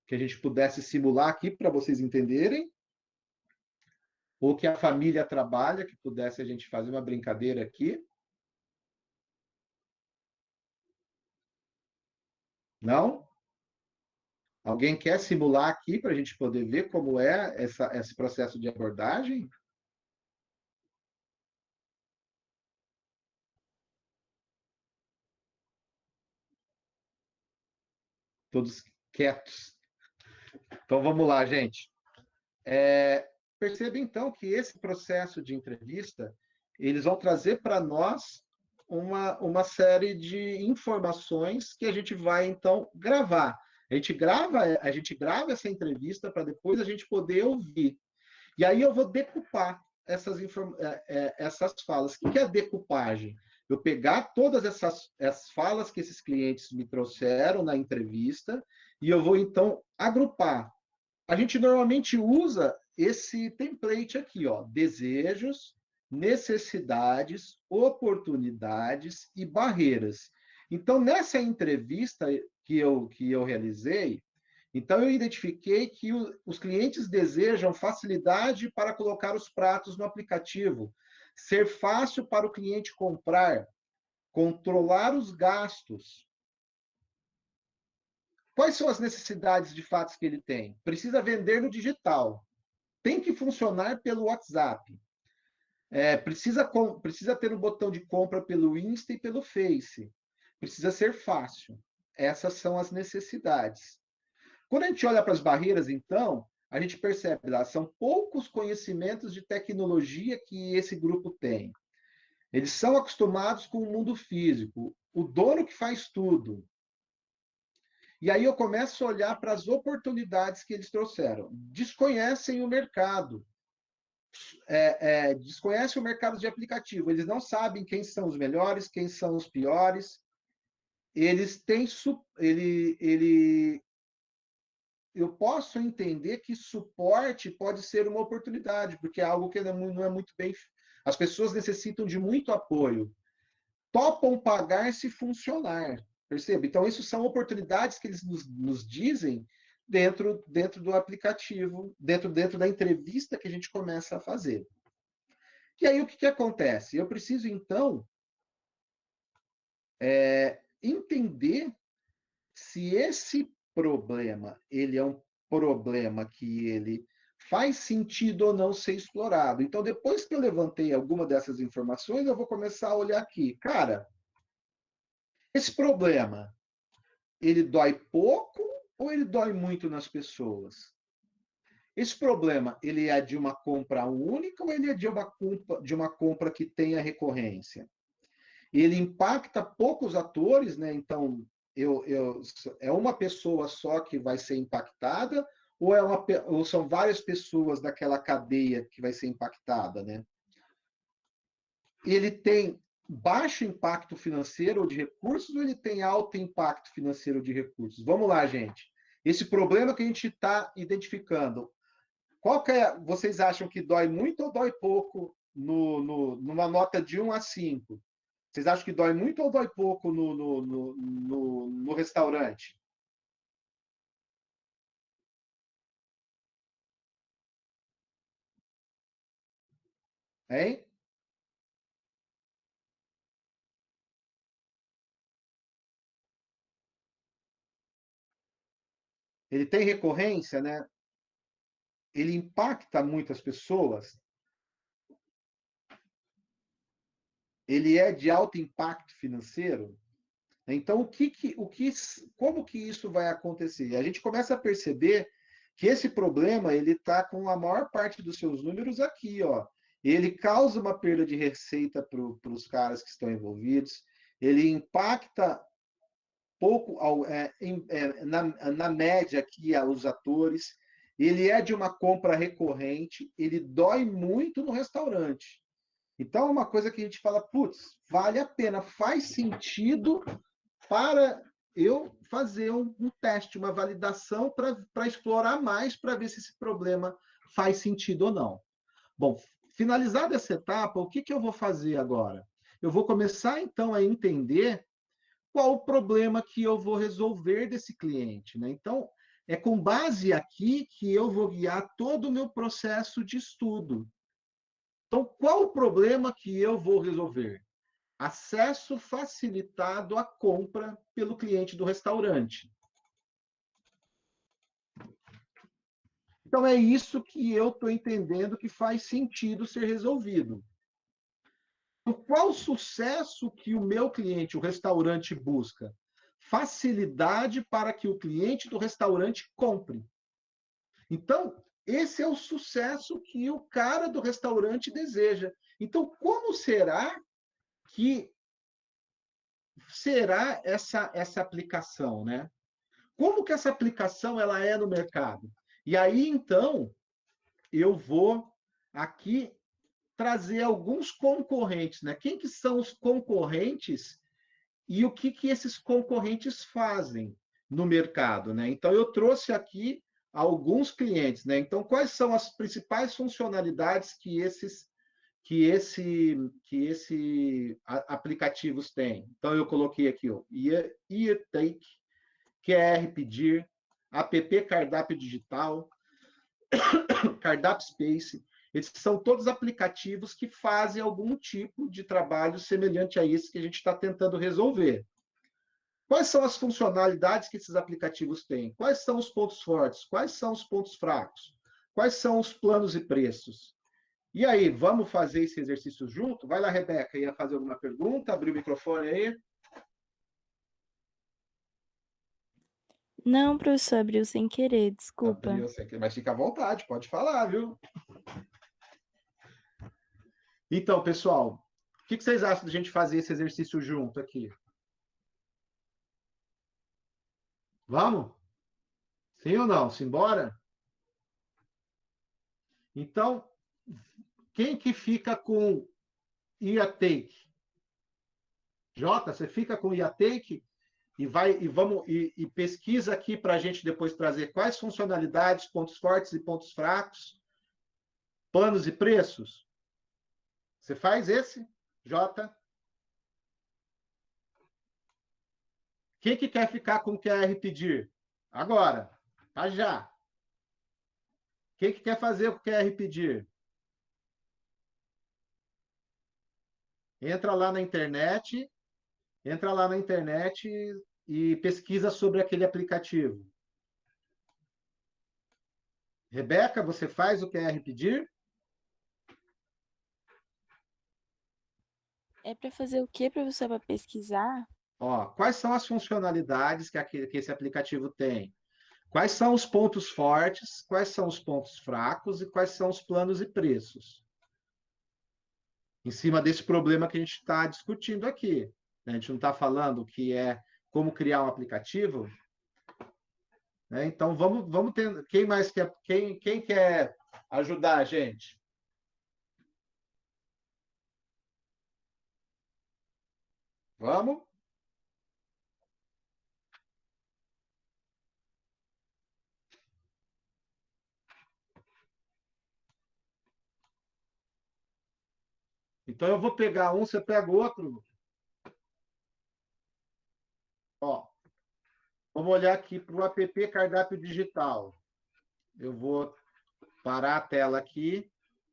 que a gente pudesse simular aqui para vocês entenderem, ou que a família trabalha, que pudesse a gente fazer uma brincadeira aqui. Não? Alguém quer simular aqui para a gente poder ver como é esse processo de abordagem? Todos quietos. Então vamos lá, gente. Perceba então que esse processo de entrevista, eles vão trazer para nós uma série de informações que a gente vai então gravar. A gente grava essa entrevista para depois a gente poder ouvir. E aí eu vou decupar essas falas. O que é a decupagem? Eu pegar todas essas falas que esses clientes me trouxeram na entrevista e eu vou então agrupar. A gente normalmente usa esse template aqui, ó, desejos, necessidades, oportunidades e barreiras. Então, nessa entrevista que eu realizei, então eu identifiquei que os clientes desejam facilidade para colocar os pratos no aplicativo, ser fácil para o cliente comprar, controlar os gastos. Quais são as necessidades de fato que ele tem? Precisa vender no digital. Tem que funcionar pelo WhatsApp. Precisa ter um botão de compra pelo Insta e pelo Face. Precisa ser fácil. Essas são as necessidades. Quando a gente olha para as barreiras, então, a gente percebe lá, são poucos conhecimentos de tecnologia que esse grupo tem. Eles são acostumados com o mundo físico. O dono que faz tudo. E aí eu começo a olhar para as oportunidades que eles trouxeram. Desconhecem o mercado. Desconhecem o mercado de aplicativo. Eles não sabem quem são os melhores, quem são os piores. Eles têm... Eu posso entender que suporte pode ser uma oportunidade, porque é algo que não é muito bem... As pessoas necessitam de muito apoio. Topam pagar se funcionar. Percebe? Então, isso são oportunidades que eles nos dizem dentro do aplicativo, dentro da entrevista que a gente começa a fazer. E aí o que acontece? Eu preciso, então, entender se esse problema ele é um problema que ele faz sentido ou não ser explorado. Então, depois que eu levantei alguma dessas informações, eu vou começar a olhar aqui. Cara, esse problema, ele dói pouco ou ele dói muito nas pessoas? Esse problema, ele é de uma compra única ou ele é de uma compra que tenha recorrência? Ele impacta poucos atores, né? Então, é uma pessoa só que vai ser impactada ou são várias pessoas daquela cadeia que vai ser impactada, né? Ele tem baixo impacto financeiro ou de recursos ou ele tem alto impacto financeiro ou de recursos? Vamos lá, gente. Esse problema que a gente está identificando, vocês acham que dói muito ou dói pouco numa nota de 1 a 5? Vocês acham que dói muito ou dói pouco no restaurante? Hein? Ele tem recorrência, né? Ele impacta muitas pessoas. Ele é de alto impacto financeiro. Então, como que isso vai acontecer? A gente começa a perceber que esse problema ele está com a maior parte dos seus números aqui, ó. Ele causa uma perda de receita para os caras que estão envolvidos. Ele impacta pouco na média aqui os atores. Ele é de uma compra recorrente. Ele dói muito no restaurante. Então, é uma coisa que a gente fala, putz, vale a pena, faz sentido para eu fazer um teste, uma validação para explorar mais, para ver se esse problema faz sentido ou não. Bom, finalizada essa etapa, o que eu vou fazer agora? Eu vou começar, então, a entender qual o problema que eu vou resolver desse cliente, né? Então, é com base aqui que eu vou guiar todo o meu processo de estudo. Então, qual o problema que eu vou resolver? Acesso facilitado à compra pelo cliente do restaurante. Então, é isso que eu estou entendendo que faz sentido ser resolvido. Então, qual o sucesso que o meu cliente, o restaurante, busca? Facilidade para que o cliente do restaurante compre. Então, esse é o sucesso que o cara do restaurante deseja. Então, como que será essa aplicação, né? Como que essa aplicação ela é no mercado? E aí, então, eu vou aqui trazer alguns concorrentes, né? Quem que são os concorrentes e o que esses concorrentes fazem no mercado, né? Então, eu trouxe aqui alguns clientes, né? Então, quais são as principais funcionalidades que esse aplicativos têm? Então, eu coloquei aqui o IATake, QR Pedir, App Cardápio Digital, Cardápio Space. Esses são todos aplicativos que fazem algum tipo de trabalho semelhante a esse que a gente está tentando resolver. Quais são as funcionalidades que esses aplicativos têm? Quais são os pontos fortes? Quais são os pontos fracos? Quais são os planos e preços? E aí, vamos fazer esse exercício junto? Vai lá, Rebeca, ia fazer alguma pergunta? Abrir o microfone aí.
Não, professor, abriu sem querer, desculpa.
Abriu, mas fica à vontade, pode falar, viu? Então, pessoal, o que vocês acham de a gente fazer esse exercício junto aqui? Vamos? Sim ou não? Simbora? Então, quem que fica com ia take? Jota, você fica com ia take e pesquisa aqui para a gente depois trazer quais funcionalidades, pontos fortes e pontos fracos, planos e preços. Você faz esse, Jota? Quem que quer ficar com o QR pedir? Agora. Tá já. Quem que quer fazer o QR pedir? Entra lá na internet, entra lá na internet e pesquisa sobre aquele aplicativo. Rebeca, você faz o QR pedir?
É para fazer o quê, professor? Para pesquisar?
Ó, quais são as funcionalidades que esse aplicativo tem? Quais são os pontos fortes, quais são os pontos fracos e quais são os planos e preços? Em cima desse problema que a gente está discutindo aqui. Né? A gente não está falando que é como criar um aplicativo. Né? Então, vamos ter. Quem mais quer, quem quer ajudar a gente? Vamos? Então, eu vou pegar um, você pega outro. Ó, vamos olhar aqui para o app Cardápio Digital. Eu vou parar a tela aqui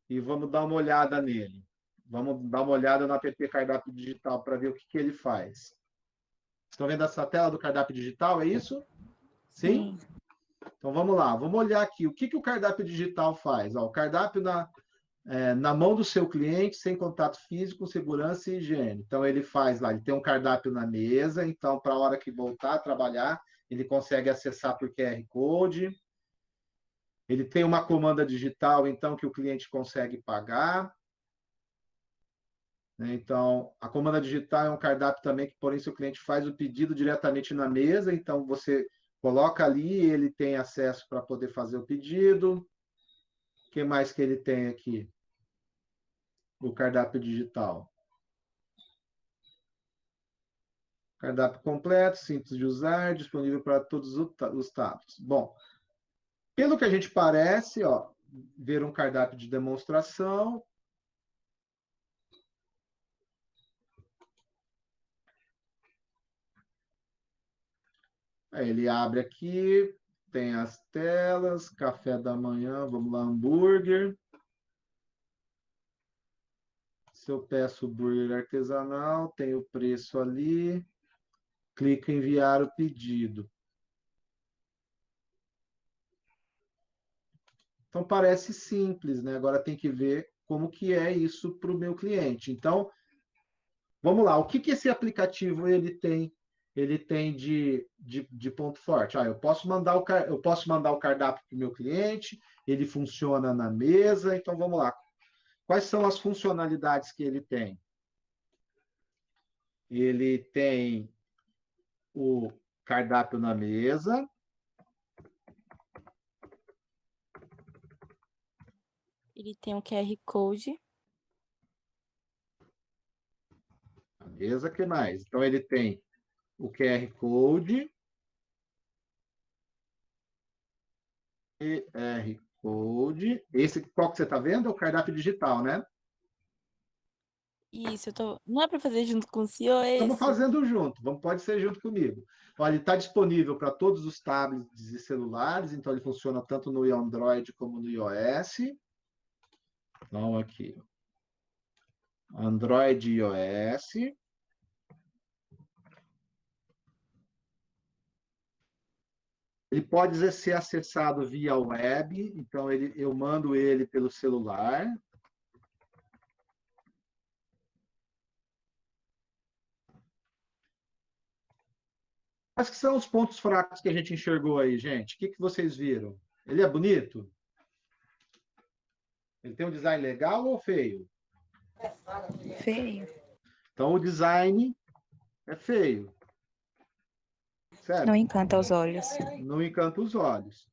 e vamos dar uma olhada nele. Vamos dar uma olhada no app Cardápio Digital para ver o que ele faz. Estão vendo essa tela do cardápio digital? É isso? Sim? Então vamos lá, vamos olhar aqui. O que o cardápio digital faz? Ó, o cardápio na mão do seu cliente, sem contato físico, segurança e higiene. Então ele faz lá, ele tem um cardápio na mesa, então para a hora que voltar a trabalhar, ele consegue acessar por QR Code. Ele tem uma comanda digital, então, que o cliente consegue pagar. Né? Então, a comanda digital é um cardápio também que, porém, se o cliente faz o pedido diretamente na mesa, então você coloca ali, ele tem acesso para poder fazer o pedido. O que mais que ele tem aqui? O cardápio digital. Cardápio completo, simples de usar, disponível para todos os tatos. Bom, pelo que a gente parece, ó, ver um cardápio de demonstração. Aí ele abre aqui, tem as telas, café da manhã, vamos lá, hambúrguer. Se eu peço burger artesanal, tem o preço ali. Clico em enviar o pedido. Então parece simples, né? Agora tem que ver como que é isso para o meu cliente. Então, vamos lá. O que esse aplicativo ele tem? Ele tem de ponto forte. Eu posso mandar eu posso mandar o cardápio para o meu cliente, ele funciona na mesa. Então vamos lá. Quais são as funcionalidades que ele tem? Ele tem o cardápio na mesa.
Ele tem um QR Code.
Na mesa, que mais? Então, ele tem o QR Code. QR Code. Esse, qual que você está vendo? É o cardápio digital, né?
Isso, eu tô. Não é para fazer junto com o senhor
Estamos
esse?
fazendo junto, pode ser junto comigo. Olha, ele está disponível para todos os tablets e celulares, então ele funciona tanto no Android como no iOS. Então, aqui, Android e iOS. Ele pode ser acessado via web, então eu mando ele pelo celular. Quais que são os pontos fracos que a gente enxergou aí, gente? O que vocês viram? Ele é bonito? Ele tem um design legal ou feio?
Feio.
Então, o design é feio. Certo?
Não encanta os olhos.
Não encanta os olhos.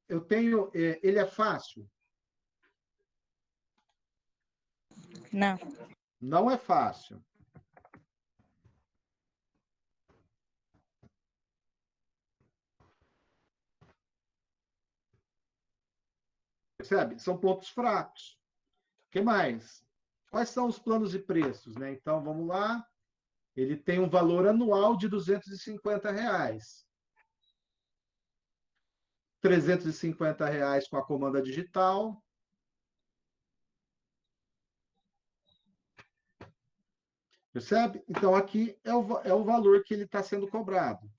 Ele é fácil?
Não.
Não é fácil. Percebe? São pontos fracos. O que mais? Quais são os planos e preços? Né? Então, vamos lá. Ele tem um valor anual de R$ 250. R$ 350 com a comanda digital. Percebe? Então, aqui é o valor que ele está sendo cobrado.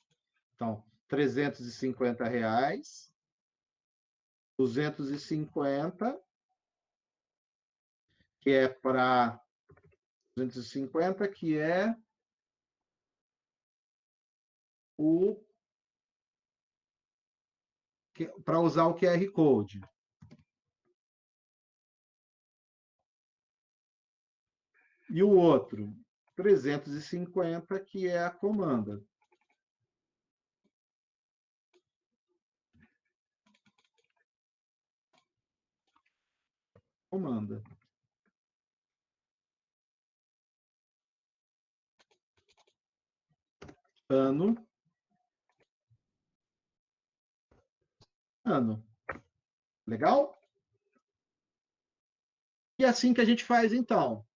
Então, R$ 350, 250, que é para 250, que é o para usar o QR Code. E o outro, 350, que é a comanda. Comanda. Ano. Ano. Legal? E é assim que a gente faz, então.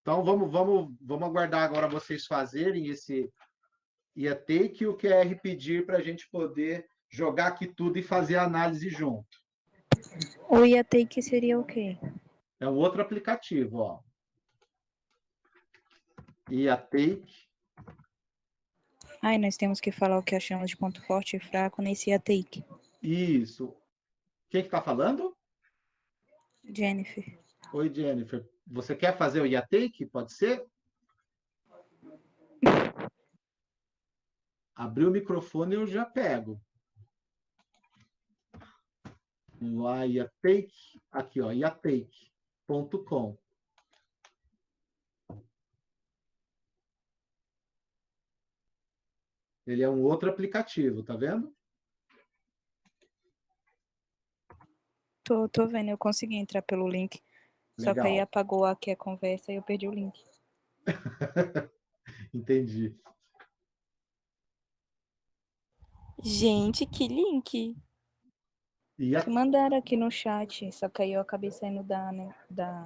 Então, vamos aguardar agora vocês fazerem esse IATake e o QR pedir para a gente poder jogar aqui tudo e fazer a análise junto.
O IATake seria o quê?
É um outro aplicativo, ó. IATake.
Ai, nós temos que falar o que achamos de ponto forte e fraco nesse IATake.
Isso. Quem que está falando?
Jennifer.
Oi, Jennifer. Você quer fazer o IATake? Pode ser? Abrir o microfone eu já pego. Lá, IATake. Aqui, ó, iatake.com. Ele é um outro aplicativo, tá vendo?
Tô vendo, eu consegui entrar pelo link. Só que aí
Legal.
apagou aqui a conversa e eu perdi o link.
Entendi.
Gente, que link.
Que mandaram aqui no chat, só que aí eu acabei saindo da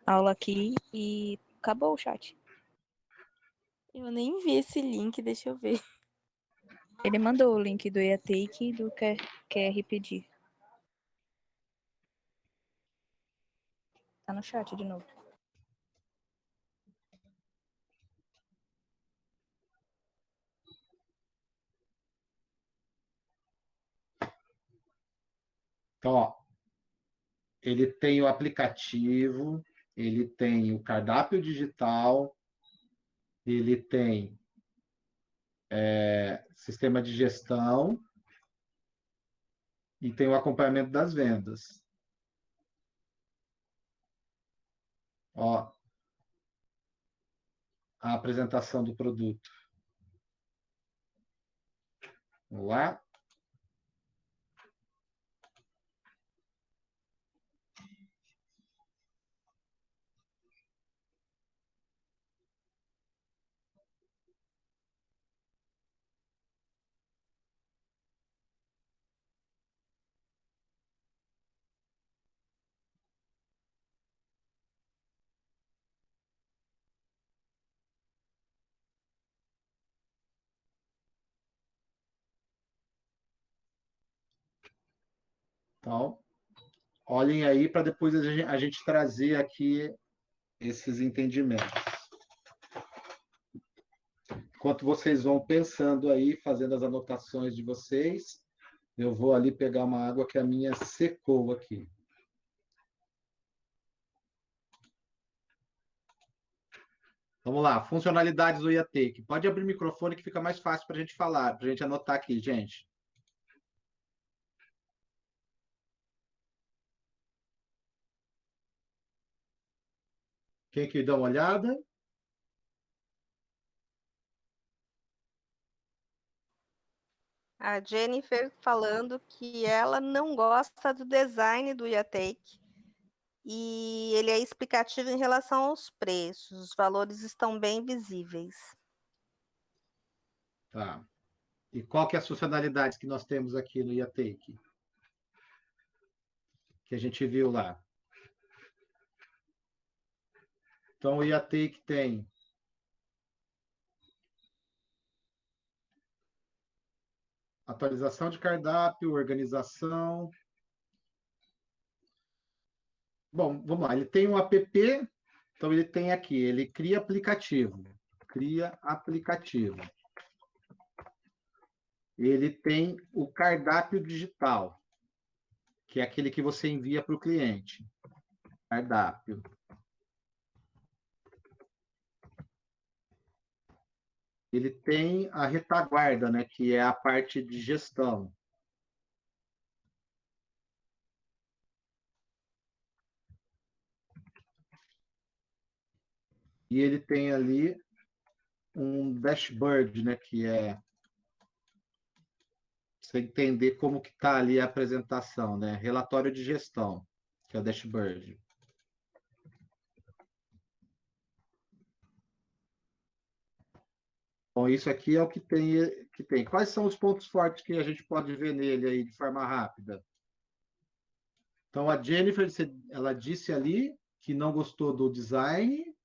aula aqui e acabou o chat.
Eu nem vi esse link, deixa eu ver.
Ele mandou o link do IATake e do QR pedir. Tá no chat de novo.
Então, ó, ele tem o aplicativo, ele tem o cardápio digital, ele tem sistema de gestão e tem o acompanhamento das vendas. Ó, a apresentação do produto. Vamos lá. Então, olhem aí para depois a gente trazer aqui esses entendimentos. Enquanto vocês vão pensando aí, fazendo as anotações de vocês, eu vou ali pegar uma água que a minha secou aqui. Vamos lá, funcionalidades do IATake. Pode abrir o microfone que fica mais fácil para a gente falar, para a gente anotar aqui, gente. Quem que dá uma olhada?
A Jennifer falando que ela não gosta do design do IATake e ele é explicativo em relação aos preços. Os valores estão bem visíveis.
Tá. E qual que é as funcionalidades que nós temos aqui no IATake? Que a gente viu lá. Então, o IATake tem a atualização de cardápio, organização. Bom, vamos lá. Ele tem um app, então ele tem aqui, ele cria aplicativo. Cria aplicativo. Ele tem o cardápio digital, que é aquele que você envia para o cliente. Cardápio. Ele tem a retaguarda, né, que é a parte de gestão. E ele tem ali um dashboard, né, que é você entender como que está ali a apresentação, né? Relatório de gestão, que é o dashboard. Bom, isso aqui é o que tem. Quais são os pontos fortes que a gente pode ver nele aí de forma rápida? Então, a Jennifer, ela disse ali que não gostou do design.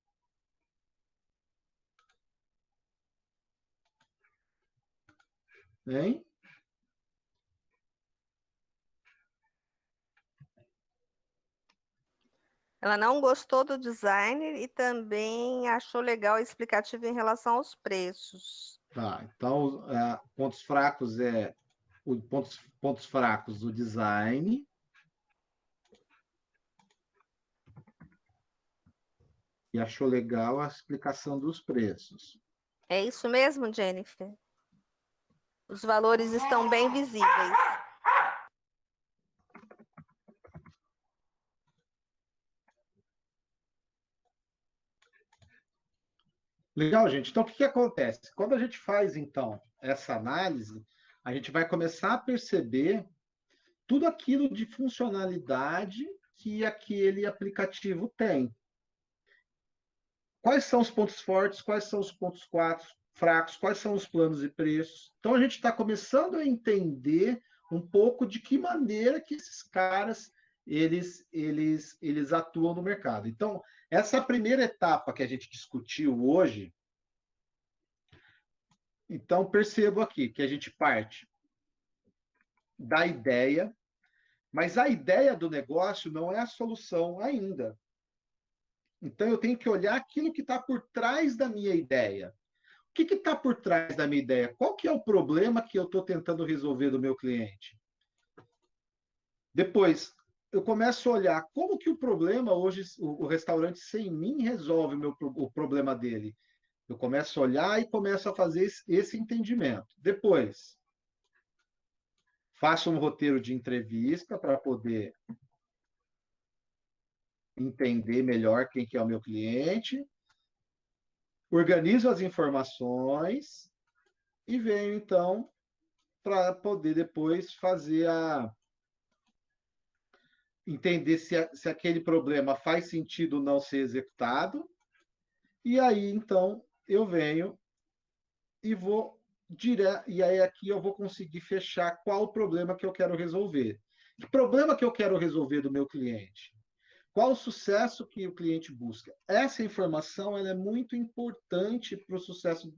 Hein?
Ela não gostou do design e também achou legal o explicativo em relação aos preços.
Tá, então, pontos fracos pontos fracos, o design. E achou legal a explicação dos preços.
É isso mesmo, Jennifer? Os valores estão bem visíveis.
Legal, gente. Então, o que acontece? Quando a gente faz, então, essa análise, a gente vai começar a perceber tudo aquilo de funcionalidade que aquele aplicativo tem. Quais são os pontos fortes, quais são os pontos fracos, quais são os planos e preços. Então, a gente está começando a entender um pouco de que maneira que esses caras eles atuam no mercado. Então, essa primeira etapa que a gente discutiu hoje, então percebo aqui que a gente parte da ideia, mas a ideia do negócio não é a solução ainda. Então, eu tenho que olhar aquilo que está por trás da minha ideia. O que está por trás da minha ideia? Qual que é o problema que eu estou tentando resolver do meu cliente? Depois, eu começo a olhar como que o problema hoje, o restaurante sem mim resolve o problema dele. Eu começo a olhar e começo a fazer esse entendimento. Depois, faço um roteiro de entrevista para poder entender melhor quem que é o meu cliente, organizo as informações e venho, então, para poder depois fazer entender se aquele problema faz sentido não ser executado, e aí, então, eu venho e vou direto, e aí aqui eu vou conseguir fechar qual o problema que eu quero resolver. Que problema que eu quero resolver do meu cliente? Qual o sucesso que o cliente busca? Essa informação ela é muito importante para o sucesso,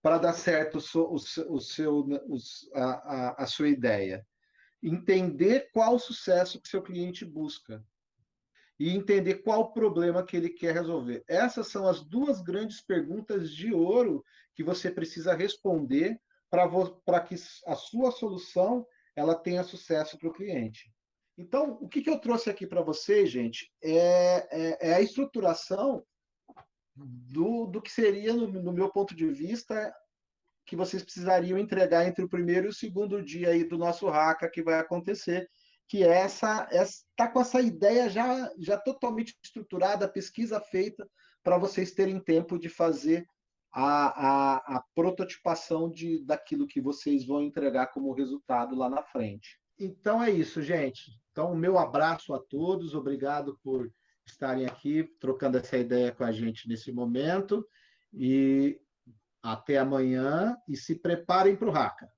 para dar certo a sua ideia. Entender qual o sucesso que seu cliente busca e entender qual o problema que ele quer resolver. Essas são as duas grandes perguntas de ouro que você precisa responder para que a sua solução ela tenha sucesso para o cliente. Então, o que eu trouxe aqui para vocês, gente, é a estruturação do que seria, no meu ponto de vista, que vocês precisariam entregar entre o primeiro e o segundo dia aí do nosso Haka que vai acontecer, que é tá com essa ideia já totalmente estruturada, a pesquisa feita, para vocês terem tempo de fazer a prototipação daquilo que vocês vão entregar como resultado lá na frente. Então é isso, gente. Então, o meu abraço a todos, obrigado por estarem aqui trocando essa ideia com a gente nesse momento. E até amanhã e se preparem para o Haka.